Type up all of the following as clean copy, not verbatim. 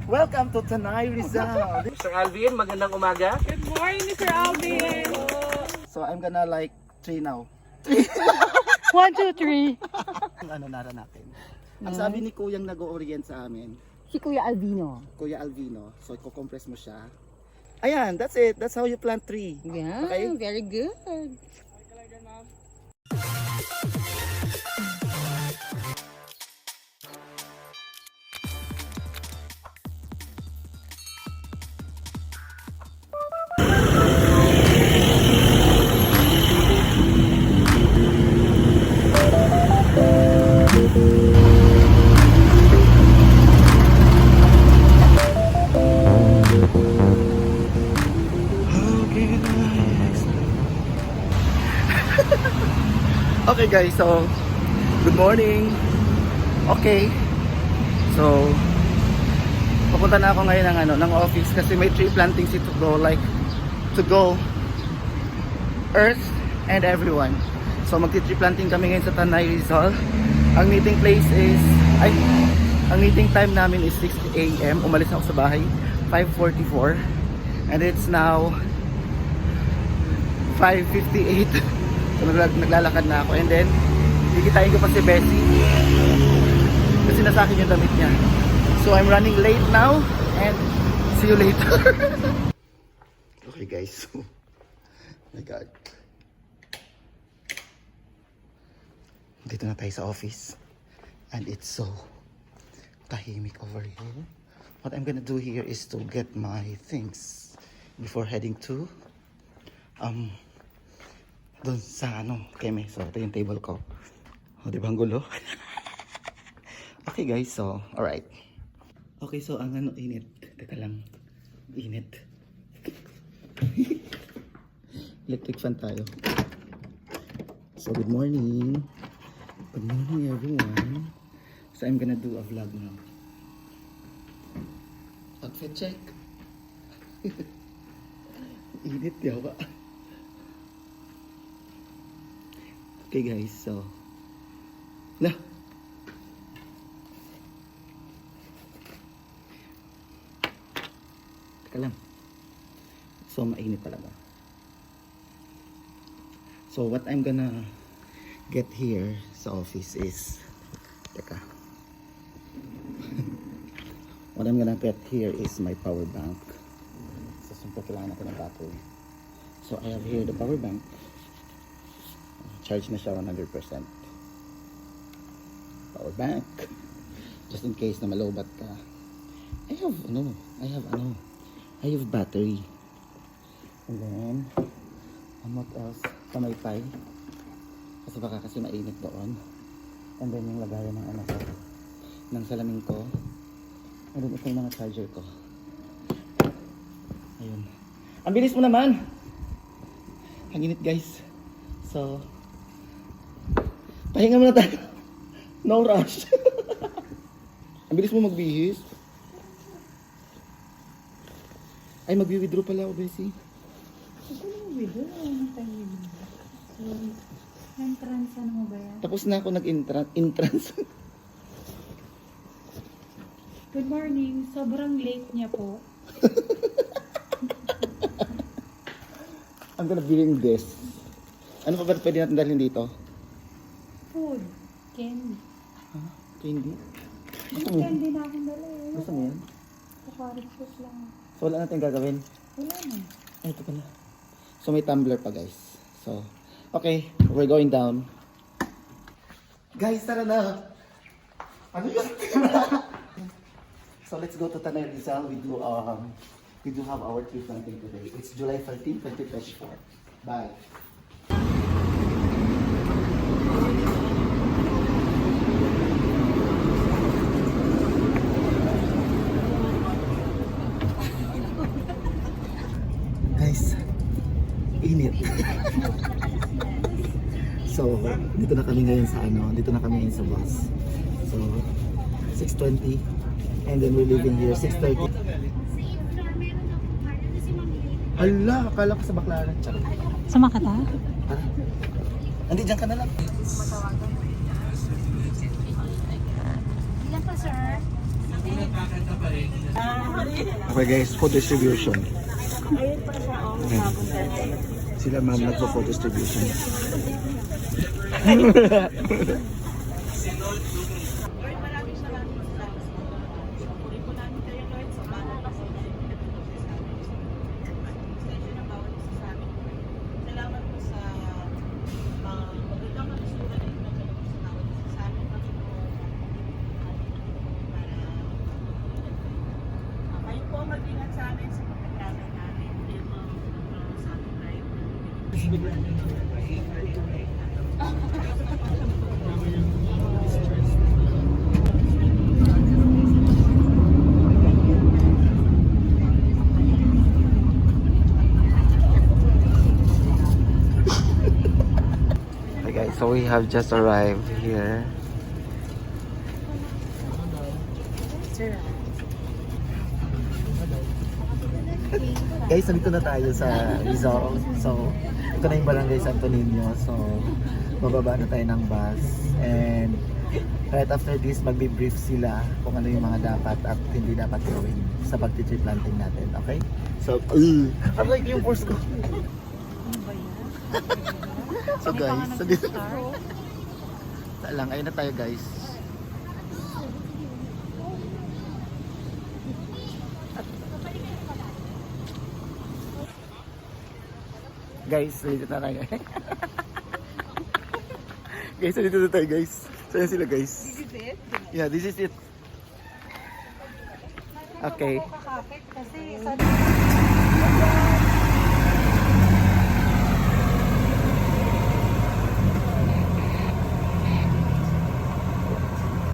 Welcome to Tanay Rizal. Mr. Alvin, magandang umaga. Good morning, Mr. Alvin. So I'm gonna like 3 now. 1, 2, 3. Ang ano nara natin. Ang sabi ni Kuyang nag-o-orient sa amin, Si Kuya Alvino. Kuya Alvino, so i-compress mo siya. Ayan, that's it. That's how you plant tree. Yeah, Okay. very good. Okay guys, so good morning. Okay. So pupunta na ako ngayon ng office kasi may tree plantings to go Earth and everyone. So magti-tree planting kami ngayon sa Tanay Rizal. Ang meeting place is ang meeting time namin is 6 AM. Umalis ako sa bahay 5:44 and it's now 5:58. So naglalakad na ako and then kikitain ko pa si Bessie kasi nasa akin yung damit niya. So I'm running late now and see you later. Okay guys, oh my god, dito na tayo sa office and it's so tahimik over here. What I'm gonna do here is to get my things before heading to doon sa Keme. So ito yung table ko. O diba ang gulo? Okay guys, so alright. Okay, so ang init. Teka lang, init. Electric fan tayo. So good morning. Good morning everyone. So I'm gonna do a vlog now. Outfit check. Init yawa. Okay guys, so lah. Teka lang. So mainit talaga. So what I'm gonna get here sa office is what I'm gonna get here is my power bank. So siyempre kailangan natin ng battery. So I have here the power bank. Charge na siya 100%. Power bank. Just in case na malobat ka. I have battery. And then, what else? Pamaypay. Kasi baka kasi mainit doon. And then yung lagayan ng ng salamin ko. And then ito yung mga charger ko. Ayun. Ang bilis mo naman! Ang init guys. So, pahinga muna tayo. No rush. Ang bilis mo magbihis. Ay, mag-withdraw pala ako, Bessie. Ito na withdraw. Ano tayo? Entrance, ano mo ba yan? Tapos na ako nag-entrance. Good morning. Sobrang late niya po. I'm gonna bring this. Ano pa ba pwede natin dalhin dito? Food. Candy. Huh? Candy? Gusto candy na akong dala eh. Gusto mo yan? Paparipos lang. So wala natin gagawin? Wala na. Ay, ito pala. So may tumbler pa guys. So, okay. We're going down. Guys, tara na. Ano yun? So let's go to Tanay Rizal. We do have our tree planting today. It's July 13, 2024. Bye. Guys, init. So, dito na kami ngayon sa bus. So, 6:20 and then we're leaving here 6:30. Hala, akala ko sa Baclaran. Charot. Sa Makata? Ha? Andi, dyan ka na lang. Ilan pa, sir? Okay guys, food distribution. Ayan. Sila ma'am nagpo-food distribution. Hi guys, so we have just arrived here. Guys, nandito na tayo sa Rizal. So, ito na yung barangay Santo Niño. So, bababa na tayo ng bus. And right after this, magbe-brief sila kung ano yung mga dapat at hindi dapat gawin sa pag-tree planting natin. Okay? So, like yung course ko. So guys, so dito lang, ayun na tayo guys. Guys, dito na tayo. Guys, dito na tayo guys. So yan sila guys. This is it? Yeah, this is it. Okay.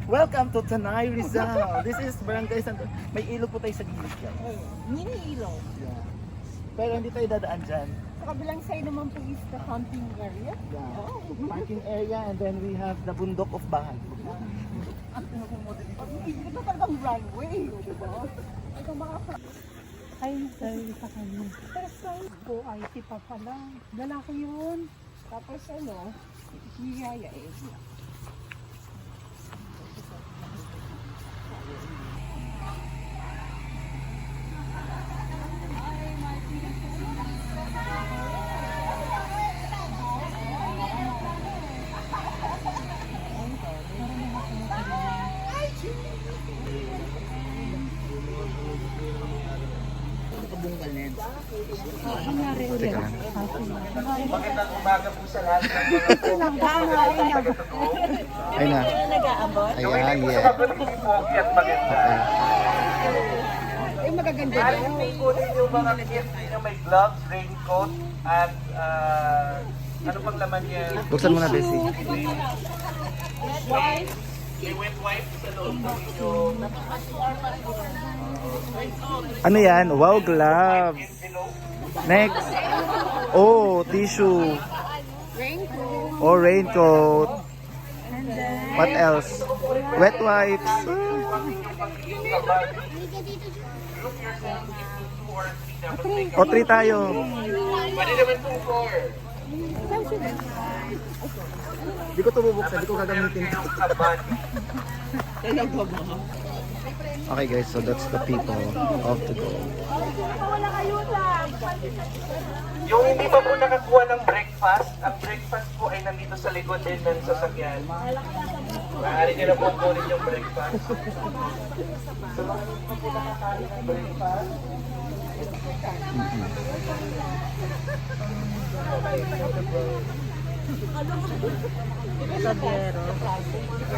Welcome to Tanay Rizal. This is Barangay Santo. May ilog po tayo sa gilid guys. Mini ilog. Yeah. Pero hindi tayo dadaan dyan. Sa kabilang side naman po is the camping area. Yeah. Parking area and then we have the bundok of Bahan. Ito talagang runway, di ba? Ito makaka... Ay, sorry sa kanya. Pero sorry po, IT pa pala. Lalaki yun. Tapos ano, yaya eh. Teka lang. Magandang umaga po sa lahat ng mga Ayun na. Ayan, yeah. pogi at maganda. Ay, magaganda Aling kunin yung mga gift na may gloves, raincoat, at ano pang laman niya? Buksan mo na, Bessie. May wet wipe sa loob ng inyong Ano yan? Wow, gloves. Next. Oh, tissue. Oh, raincoat. What else? Wet wipes. O, 3 tayo. Pwede naman po 4. Di ko ito bubuksan. Di ko gagamitin. Okay guys, so that's the people of the go. Yung hindi pa po nakakuha ng breakfast, ang breakfast po ay nandito sa likod din ng sasakyan. Maaari nyo na po kunin yung breakfast. So mga hindi pa po nakakain ng breakfast.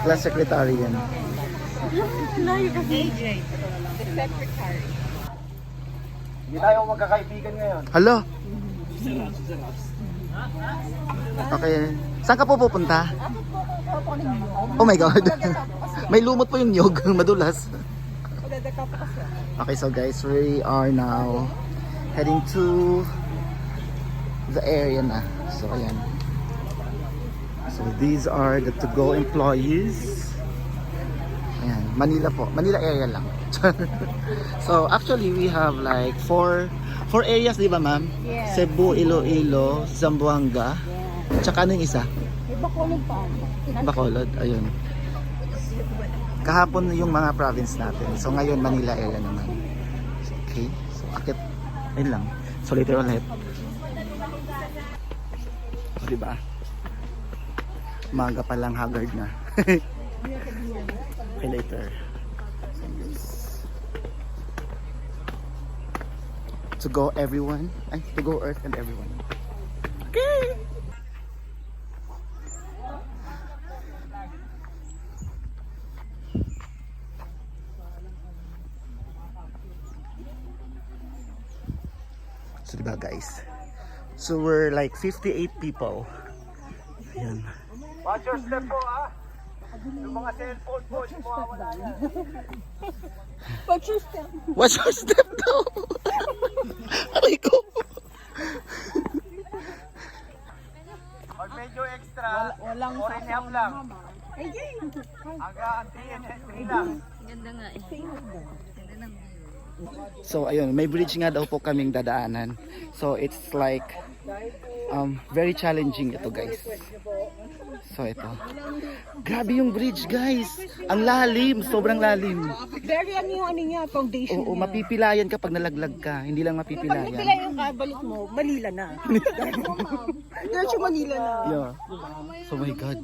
Class secretary yan. Hindi tayo magkakaibigan ngayon. Hala? Okay. Saan ka po pupunta? Oh my God. May lumot po yung nyog. Madulas. Okay, so guys, we are now heading to the area na. So, ayan. So, these are the to-go employees. Ayan, Manila po. Manila area lang. So, actually, we have like four areas, di ba ma'am? Yeah. Cebu, Iloilo, Zamboanga. Tsaka ano yung isa? May Bacolod pa. Bacolod, ayun. Kahapon yung mga province natin. So ngayon Manila area naman. So, okay. So akit. Ayun lang. So later ulit. So diba? Maga pa lang haggard na. Okay, later. So, yes. To go everyone. Ay, to go earth and everyone. Okay. So diba guys? So we're like 58 people. Ayan. Watch your step po ah. Yung mga cellphone po, yung mawawala yan. What's your step? What's your step daw? Aray ko. Pag medyo extra, orenyam lang. Ay, yun. Hanggang TNSP lang. So ayun, may bridge nga daw po kaming dadaanan. So it's like very challenging ito guys. So ito. Grabe yung bridge guys. Ang lalim, sobrang lalim. Very ano yung ano niya, foundation Oo, niya. mapipilayan ka pag nalaglag ka. Hindi lang Kapag mapipilayan. nagpila yung kabalik mo, Manila na. Diretso Manila na. Yeah. So my God.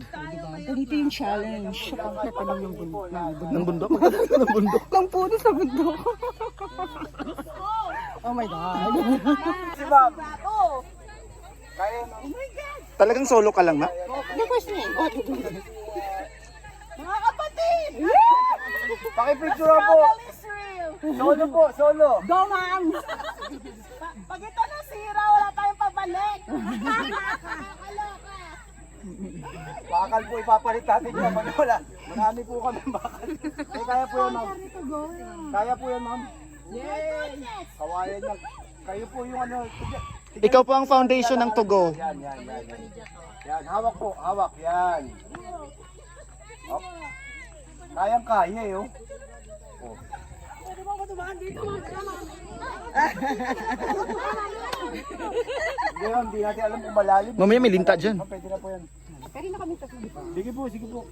Ganito yung challenge. Ang tatanong ng bundok. Ng bundok? Ng bundok? Ng puno sa bundok. Oh my God. Si Ma'am. Kaya mo. Talagang solo ka lang, ma? The question is, what to do? Mga kapatid! Pakipicture po. Solo po, solo. Go, ma'am! Pag ito nasira, wala tayong pabalik. Bakal po ipapalit natin yan. Wala. Marami po kami bakal. Kaya po yan, ma'am. Kaya po yan, ma'am. Yes! Kawayan niya. Kayo po yung ano. Ikaw po ang foundation ng Tugo. Yan. Yan, hawak po, hawak. Yan. Oh. Kayang-kaya eh, oh. Oh. Ngayon, hindi natin alam kung malalim. Mamaya may linta dyan. Pwede na po yan. Pwede na kami sa Sige po, sige po.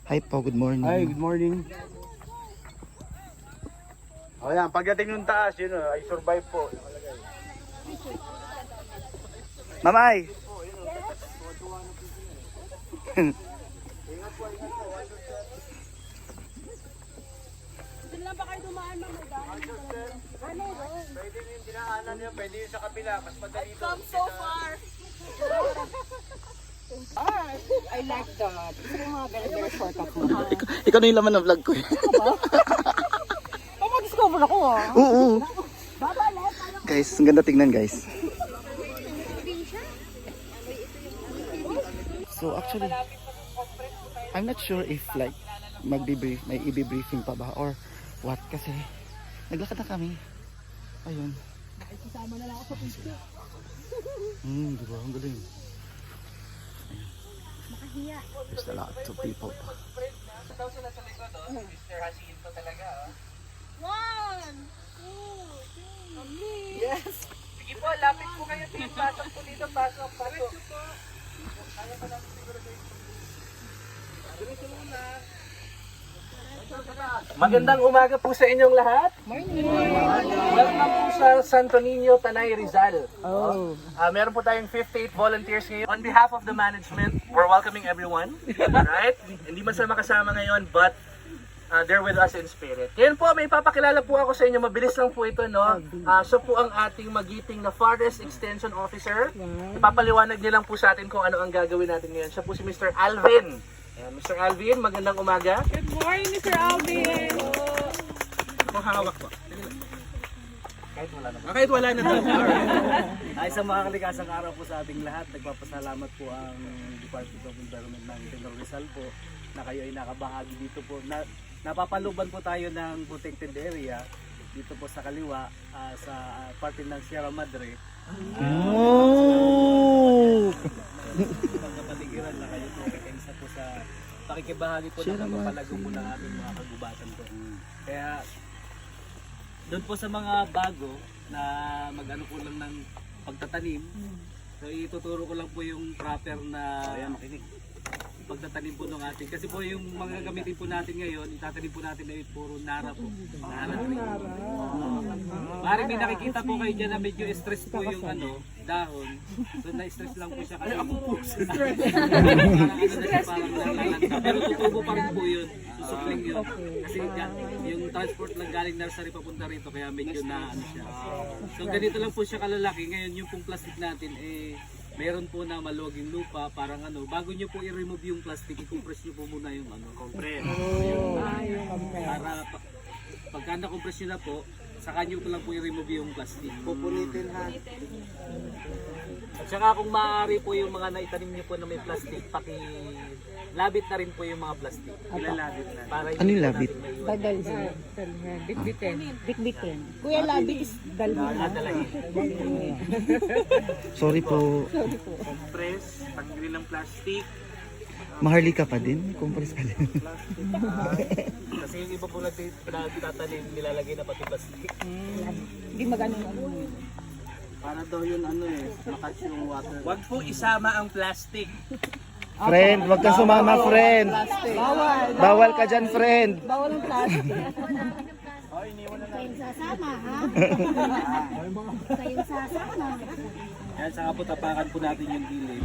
Hi po, good morning. Hi, good morning. O yan, pagdating ng taas, yun o, I survive po. Mamay! Doon lang ba kayo dumaan, ma'am? Pwede yung dinaanan niya, pwede yung sa kabila, mas madali doon. Come so far. I like that. Ito yung mga very shortcut mo. Ikaw na yung laman ng vlog ko eh. Discover ako ah. Oo. Guys, ang ganda tingnan guys. So actually, I'm not sure if like may i-briefing pa ba or what kasi naglakad na kami. Ayun. Isama na lang ako sa picture. Diba? Ang galing. Makahiya. There's a lot of people pa. Daw sila sa likod, oh. Mr. Jacinto talaga, oh. 1, 2, 3. Yes! Sige po, lapit po kayo, team. Pasok po dito, pasok. Kaya pa natin siguro kayo. Diretso muna. Magandang umaga po sa inyong lahat. Welcome po sa Santo Niño, Tanay, Rizal. Meron po tayong 58 volunteers ngayon. On behalf of the management, we're welcoming everyone. Alright? Hindi man sila makasama ngayon, but they're with us in spirit. Ngayon po, may papakilala po ako sa inyo. Mabilis lang po ito, no? Siya po ang ating magiting na Forest Extension Officer. Ipapaliwanag niya lang po sa atin kung ano ang gagawin natin ngayon. Siya po si Mr. Alvin. Ayan, Mr. Alvin, magandang umaga. Good morning, Mr. Alvin! Kung hawak po. Kahit wala na doon. Ay sa mga kalikasang araw po sa ating lahat, nagpapasalamat po ang Department of Environment ng General Rizal po na kayo ay nakabahagi dito po. Napapaluban po tayo ng protected area dito po sa kaliwa sa parte ng Sierra Madre. Kapaligiran na kayo po isa po sa pakikibahagi po ng pagpapalago po ng aming mga kagubatan po. Kaya doon po sa mga bago na mag-ano po lang ng pagtatanim, so ituturo ko lang po yung proper na pagtatanim po ng ating. Kasi po yung mga gamitin po natin ngayon, itatanim po natin ay puro nara po. Nara tree. Maaaring may nakikita po kayo dyan na medyo stress po yung dahon. So na-stress lang po siya kasi ako po. Parang lalanta. Pero tutubo pa rin po yun. Susupling yun. Kasi yung transport lang galing nursery papunta rito kaya medyo na siya. So ganito lang po siya kalalaki. Ngayon yung pong plastic natin meron po na maluwaging lupa, parang bago nyo po i-remove yung plastic, i-compress nyo po muna yung compress. Para pagka na-compress nyo na po, saka nyo po lang po i-remove yung plastic. Pupunitin ha. At saka kung maaari po yung mga naitanim nyo po na may plastic, labit na rin po yung mga plastic. Ilalabit na. Para Ano yung labit? Bitbitin. Kuya Labi is Nadalahin. Sorry po. Compress, pagdili ng plastic. Maharlika pa din? Compress ka din. Kasi yung iba po nagtatanim, nilalagay na pati plastic. Hindi magano. Para daw yun makatch yung water. Huwag po isama ang plastic. Friend, wag ka sumama, friend. Bawal ka dyan, friend. Bawal ang plastic. Kayong sasama, ha? Kayong sasama. Yan, saka po tapakan po natin yung gilid.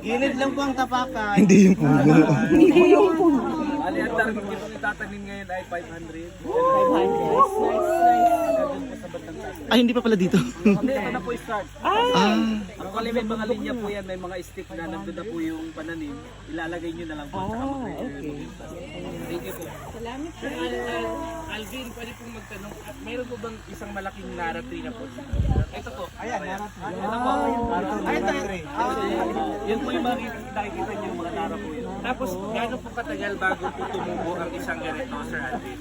Gilid lang po ang tapakan. Hindi yung puno. Bali, ang target ko itatanim ngayon ay 500. 500. Sa bandang taas. Ay, hindi pa pala dito. Hindi, ito na po start. Ah, Actually, may mga linya po yan, may mga stick na nandun na po yung pananim. Ilalagay nyo na lang po. Thank you po. Alvin, pwede pong magtanong, mayroon po bang isang malaking nara tree na po? Ito po. Ayan, nara tree. Ito po. Ay, Yun po yung mga nakikita nyo yung mga nara po yun. Tapos, gaano po katagal bago po tumubo ang isang ganito, Sir Alvin?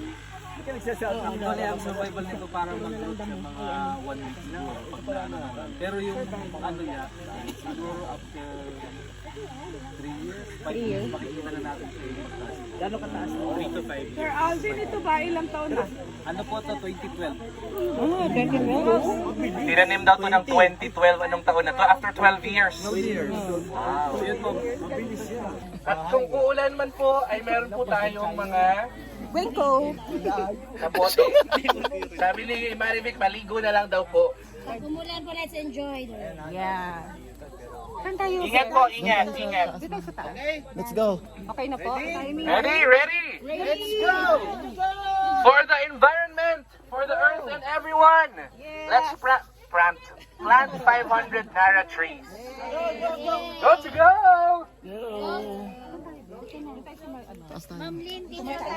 Actually, ang survival nito parang mag-growth siya mga 1 week siguro. Pero yung niya, siguro after 3 years, 5 years, makikita na natin siya yung magtaas. Gano'ng kataas? 3 to 5 years. Sir Alvin, ito ba? Ilang taon na? Ano po ito? 2012. Tinanim daw to ng 2012. Anong taon na to? After 12 years. Wow. So yun po. At kung uulan man po, ay meron po tayong mga Winko. kabote. Sabi ni Maribik, maligo na lang daw po. Pag umulan po, let's enjoy. Yeah. Saan tayo? Ingat po, ingat, ingat. Dito sa taas. let's go. Okay na po. Timing. Ready, ready? Let's go! For the environment, for the earth and everyone, let's plant 500 Nara trees. Go to go!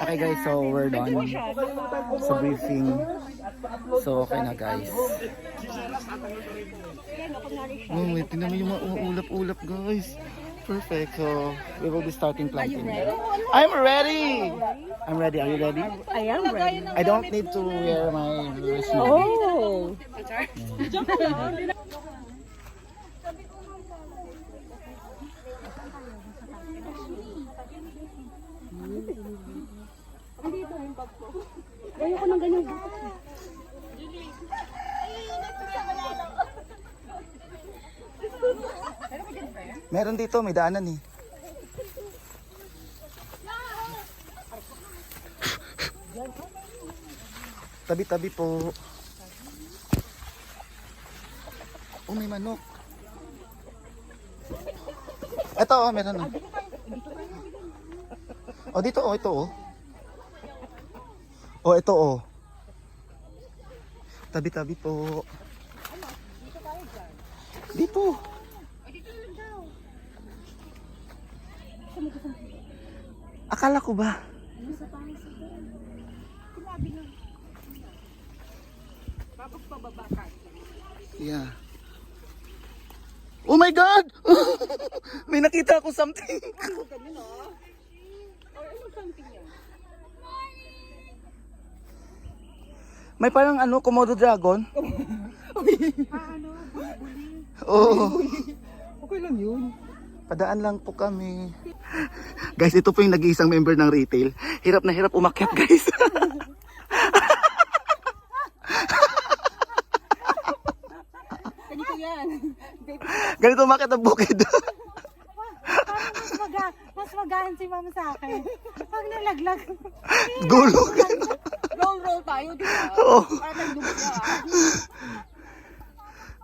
Okay guys, so we're done sa briefing. So okay na guys. Oh, may tingnan mo yung mga ulap-ulap guys. Perfect. So we will be starting planting. I'm ready. I'm ready. Are you ready? I am ready. I don't need to wear my resume. Oh. Ayaw ko ng ganyan. Meron dito, may daanan eh. Tabi-tabi po. Oh, may manok. Ito oh, meron oh. Oh, dito oh, ito oh. Oh, ito oh. Tabi-tabi po. Dito. Akala ko ba? Yeah. Oh my God! May nakita ako something. May parang Komodo dragon. Oo. Okay lang yun. Padaan lang po kami. Guys, ito po yung nag-iisang member ng retail. Hirap na hirap umakyat, guys. Ganito yan. Ganito umakyat ang bukid. Mas maganda si mama sa akin. Pag nalaglag. Gulong. Roll tayo, di ba? Oo. Para nagdumpa.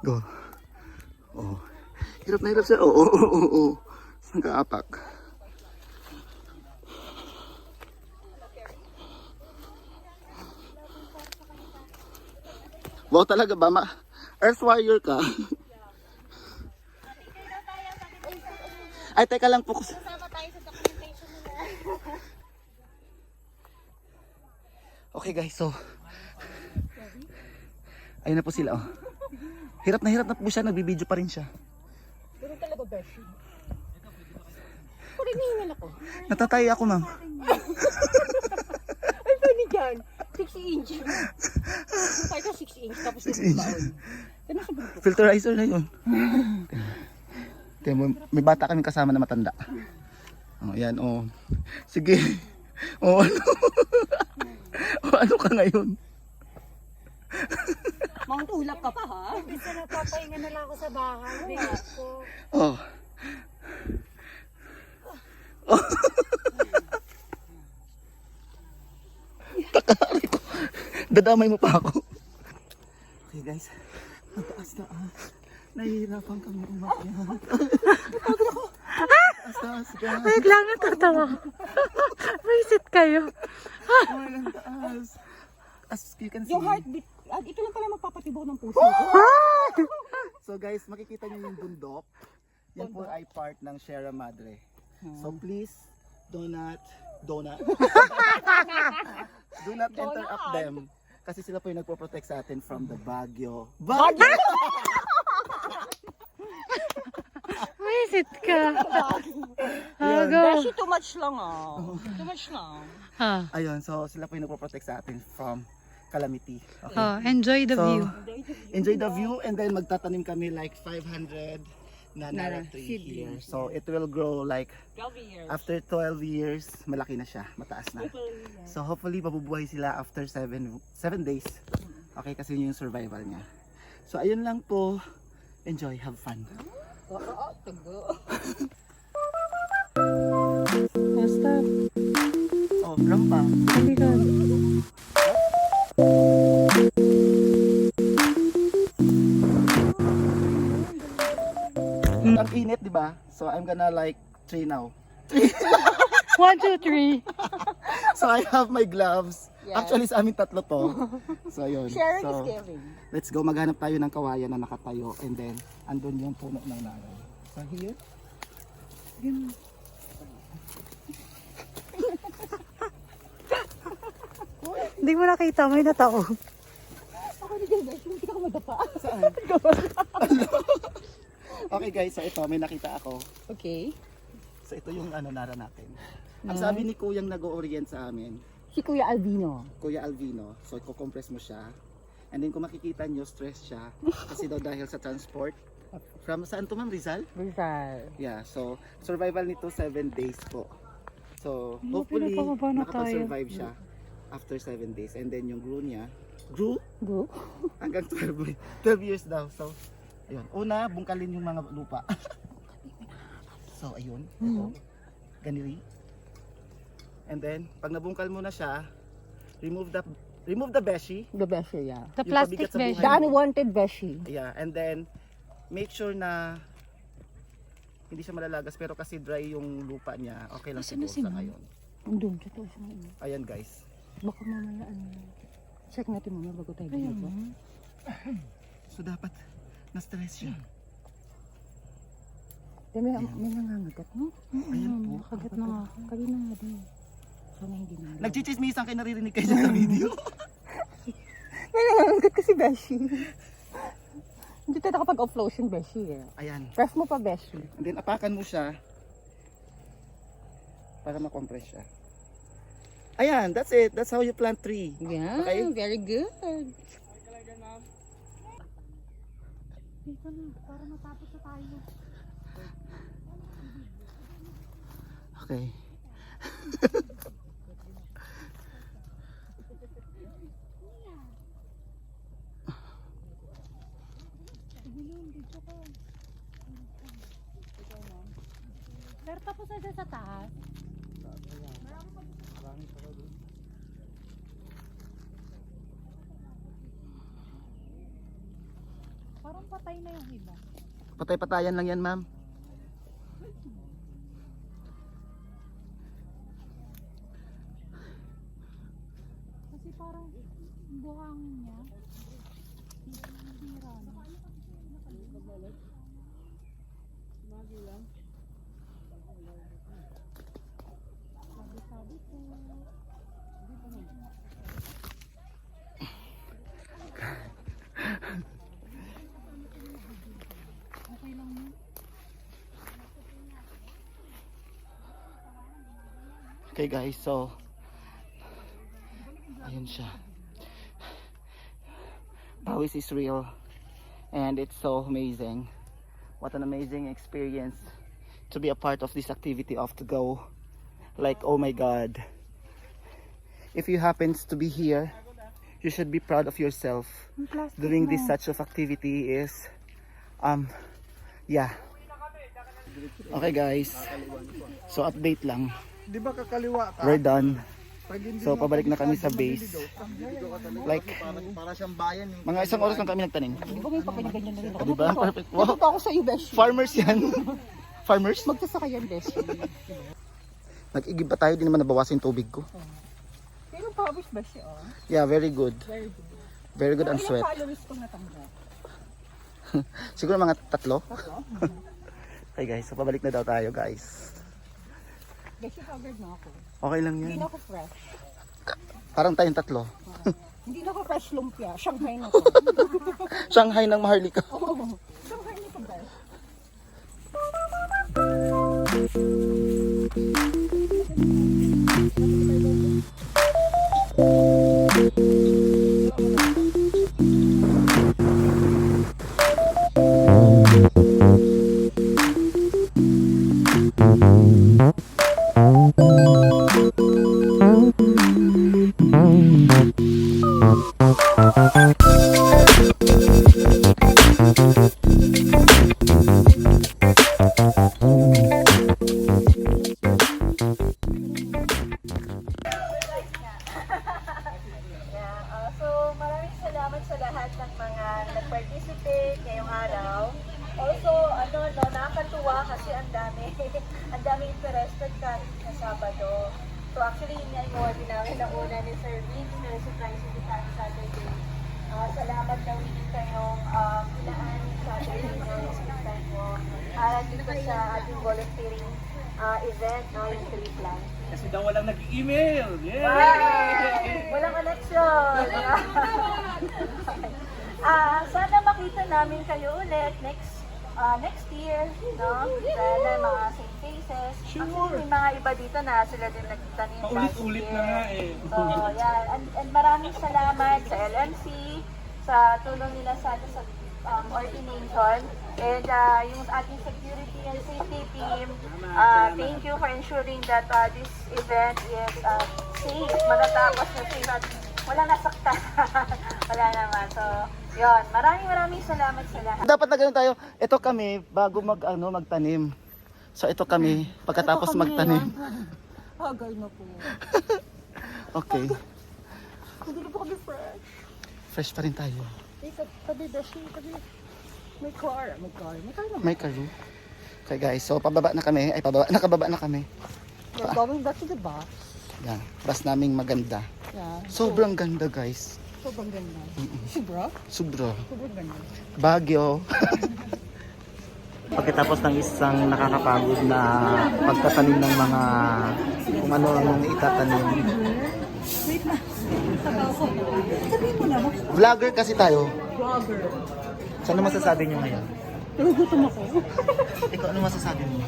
Go. Oh. Hirap na hirap siya. Oo. Saan ka apak? Wow talaga ba? Earth warrior ka. Ay, teka lang po. Kasama tayo sa documentation nila. Okay guys, so ayun na po sila oh. Hirap na po siya, nagbibideo pa rin siya. Pero talaga, Beshi. Paginihingan ako. Natatay ako, ma'am. Ay, pwede dyan. 6 inch. Kahit ka 6 inch, tapos 6 inch. baon. Ano sa grupo? Filterizer na yun. Tingnan mo, may bata kami kasama na matanda. Oh, yan, oh. Sige. Oh, ano? Oh, ano ka ngayon? Mga tulak ka pa, ha? Gusto na papahinga na lang ako sa bahay. Bigat ko. Oh. Takari ko. Dadamay mo pa ako. Okay guys. Mataas na nahihirapan kami umakyat. Taas guys. Wait lang, natatawa. Visit kayo. Oh my God, taas. As you can see. Yung heartbeat, ito lang pala magpapatibok ng puso. So guys, makikita niyo yung bundok. Yan po ay part ng Sierra Madre. So please, do not do not interrupt them. Kasi sila po yung nagpo-protect sa atin from the Baguio. Visit ka. Yan. Beshi, too much lang, Too much lang. Ayun, so sila po yung nagpo-protect sa atin from calamity. Okay. Enjoy the So, view. enjoy the view and then magtatanim kami like 500 na nara tree here. So it will grow like 12 years. after 12 years, malaki na siya, mataas na. So hopefully mabubuhay sila after 7 days. Okay, kasi yun yung survival niya. So ayun lang po. Enjoy, have fun. Basta. Oh, drum pa. Hindi ka. Ang init, di ba? So I'm gonna like 3 now. 1, 2, 3. So I have my gloves. Yes. Actually sa amin tatlo to. So ayun. Sharing So, is caring. let's go, maghanap tayo ng kawayan na nakatayo and then andun yung puno ng naral. So here. Hindi mo nakita, may natao. Ako ni Jay, Beshi, hindi ka madapa. Saan? Okay guys, so ito may nakita ako. Okay. So ito yung nara natin. Ang sabi ni Kuyang nag-o-orient sa amin, Si Kuya Albino. Kuya Alvino, so i-compress mo siya. And then kung makikita nyo, stress siya. Kasi daw dahil sa transport. From saan to ma'am? Rizal? Rizal. Yeah, so survival nito 7 days po. So Ano, hopefully pinapababa na makapag-survive siya after 7 days. And then yung glue niya, glue Go. hanggang 12 years daw. So ayun, una bungkalin yung mga lupa. So ayun, ito. Ganiri. And then pag nabungkal mo na siya, remove the beshi. The Beshi, yeah. The Yung plastic pabigat sa mesh. buhay The mo. unwanted Beshi. Yeah, and then make sure na hindi siya malalagas pero kasi dry yung lupa niya. Okay lang Nasaan na siguro si sa ma'am? ngayon. Andun, totoo siya ngayon. Ayan guys. Baka mamaya, check natin mamaya bago tayo bumaba. So dapat na-stress siya. May nangangagat, no? Ayan po. Kagat na nga ako. Kanina nga din. Sana hindi na. Nagchichismisan kayo, naririnig kayo sa video. May nangangagat kasi Beshi. Hindi tayo nakapag-offlotion Beshi eh. Ayan. Press mo pa Beshi. And then apakan mo siya para ma-compress siya. Ayan, that's it. That's how you plant tree. Yeah, Okay. very good. Dito na, para matapos na tayo. Okay. Pero tapos na dyan sa taas. Parang patay na yung iba. Patay-patayan lang yan, ma'am. Kasi parang buhangin niya. Hira na. Sabi ko. Okay lang mo. Okay guys, so ayun siya. Pawis is real and it's so amazing. What an amazing experience to be a part of this activity of to go. Like, oh my god. If you happens to be here, you should be proud of yourself. Doing this such of activity is yeah. Okay guys. So update lang. Di ba kakaliwa ka? We're done. Pag hindi So mo pabalik na kami sa kabisado, base. maliligaw. Like Para siyang bayan yung mga isang oras lang kami nagtanim. Di ba ngayon pa ganyan na rin ako? Di ba? Perfect. Wow. Dito ako sa iyo, Beshi. Farmers yan. Farmers? Magsasakayan, Beshi. Nag-igib pa tayo, di naman nabawasan yung tubig ko. Pero pawis, Beshi, oh. Yeah, very good. Very good. Very good ang Ilang sweat. calories kong natanggap? Siguro mga 3. Okay guys, so pabalik na daw tayo guys. Beshi, covered na ako. Okay lang Hindi yan. na ako fresh. Parang tayong 3. Hindi na ako fresh lumpia. Shanghai na ako. Shanghai ng Maharlika. Oo. Shanghai na ako, Beshi. So, maraming salamat sa lahat ng mga nag-participate ngayong araw. Also, nakakatuwa kasi ang dami interested kahit sa Sabado. So, actually, yun nga yung order namin na una ni Sir Vince na surprise with the Saturday. Salamat daw din kayong inaan Saturday na yung time mo. Dito sa ating volunteering event, yung tree plant. Kasi daw walang nag-email. Yay! Walang election. Sana makita namin kayo ulit next year, no? Sana mga same faces. Sure. Actually, may mga iba dito na sila din nagtanim last Paulit-ulit year. na nga eh. So, yan. And maraming salamat sa LMC, sa tulong nila sa ordination, and yung ating security and safety team. Thank you for ensuring that this event is safe, matatapos na safe at walang nasaktan. Wala naman. So, yun. Maraming salamat sa lahat. Dapat na ganun tayo. Ito kami bago magtanim. So ito kami pagkatapos magtanim. Hagay na po. Okay. Hindi na po kami fresh. Fresh pa rin tayo. Tabi, Beshi, tabi. May car. May car naman. May karu. Okay guys, so nakababa na kami. We're going back to the bus. Yan, bus naming maganda. Yeah. Sobrang ganda guys. Sobrang ganda. Sobra? Sobra. Sobrang ganda. Baguio. Pagkatapos ng isang nakakapagod na pagtatanim ng mga kung ano ang itatanim. Sabihin mo na, Vlogger kasi tayo. vlogger. So ano masasabi niyo ngayon? Nagugutom ako. Ikaw ano masasabi mo?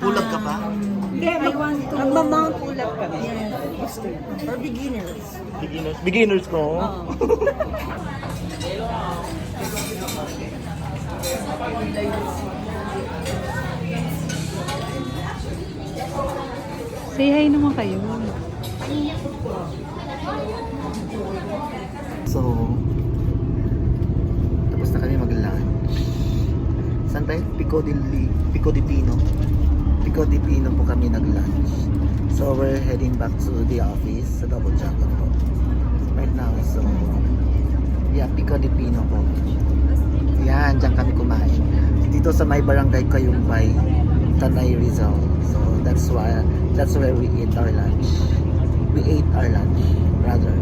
Ulag ka pa? Hindi, I want to... Magmamount ulap kami. Yes. For beginners. Beginners ko. Say hi naman kayo. So, tapos na kami mag-lunch. Saan tayo? Pico di Pino. Pico di Pino po kami nag-lunch. So, we're heading back to the office sa Double Dragon po. Right now, so, yeah, Pico di Pino po. Yan, dyan kami kumain. Dito sa may barangay Kayumbay, Tanay Rizal. So that's where we eat our lunch. We ate our lunch, rather.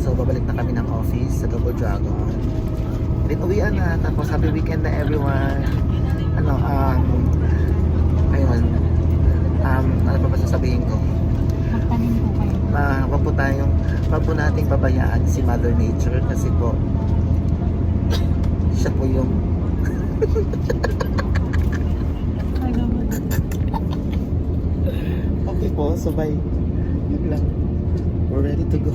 So babalik na kami ng office sa Double Dragon. Then uwian na, tapos happy weekend na everyone. Ayun. Ano ba sasabihin ko? Magtanim po kayo. Wag po nating babayaan si Mother Nature kasi po siya po yung Ay, naman. okay po, so bye. Yun lang. We're ready to go.